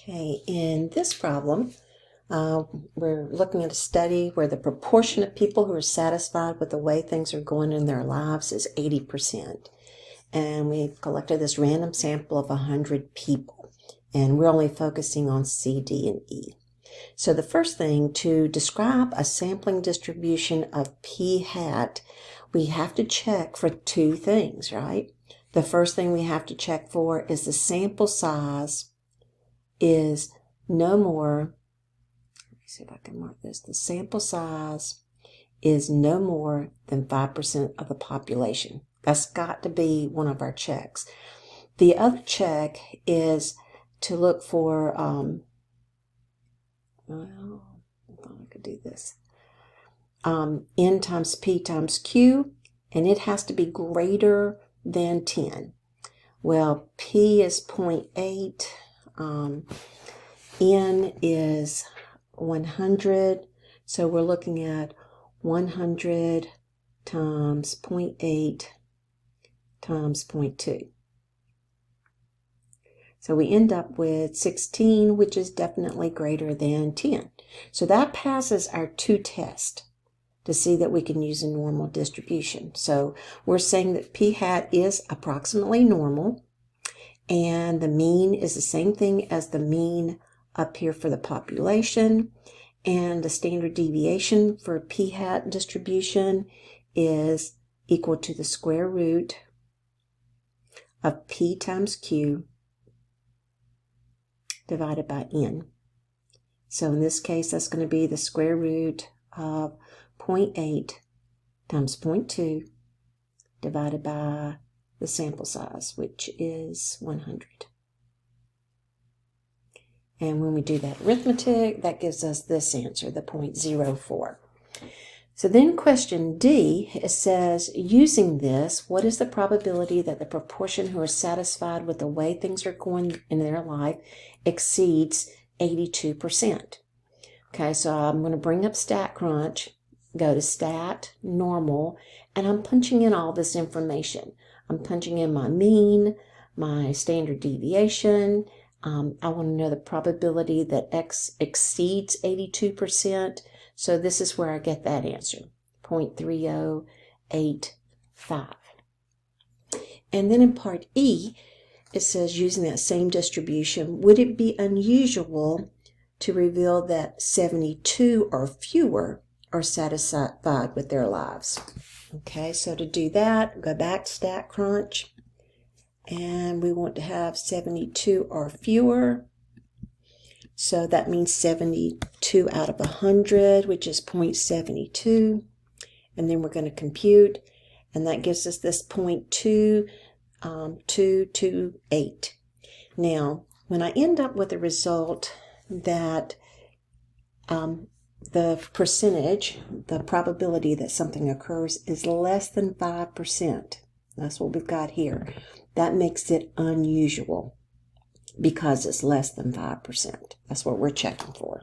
Okay, in this problem, we're looking at a study where the proportion of people who are satisfied with the way things are going in their lives is 80%. And we've collected this random sample of 100 people, and we're only focusing on C, D, and E. So the first thing, to describe a sampling distribution of P hat, we have to check for two things, right? The first thing we have to check for is the sample size is no more, let me see if I can mark this, the sample size is no more than 5% of the population. That's got to be one of our checks. The other check is to look for, well, I thought I could do this, N times P times Q, and it has to be greater than 10. Well, P is 0.8. N is 100, so we're looking at 100 times 0.8 times 0.2. So we end up with 16, which is definitely greater than 10. So that passes our two tests to see that we can use a normal distribution. So we're saying that P hat is approximately normal, and the mean is the same thing as the mean up here for the population, and the standard deviation for P hat distribution is equal to the square root of P times Q divided by N. So in this case, that's going to be the square root of 0.8 times 0.2 divided by the sample size, which is 100. And when we do that arithmetic, that gives us this answer, the 0.04. So then question D, it says, using this, what is the probability that the proportion who are satisfied with the way things are going in their life exceeds 82%? Okay, so I'm going to bring up StatCrunch, go to Stat, Normal, and I'm punching in all this information. I'm punching in my mean, my standard deviation. I want to know the probability that X exceeds 82%. So this is where I get that answer, 0.3085. And then in part E, it says, using that same distribution, would it be unusual to reveal that 72 or fewer are satisfied with their lives? Okay, so to do that, go back to StatCrunch, and we want to have 72 or fewer. So that means 72 out of 100, which is 0.72. And then we're going to compute, and that gives us this 0.2228. Now, when I end up with a result that the percentage, the probability that something occurs is less than 5%, that's what we've got here. That makes it unusual because it's less than 5%. That's what we're checking for.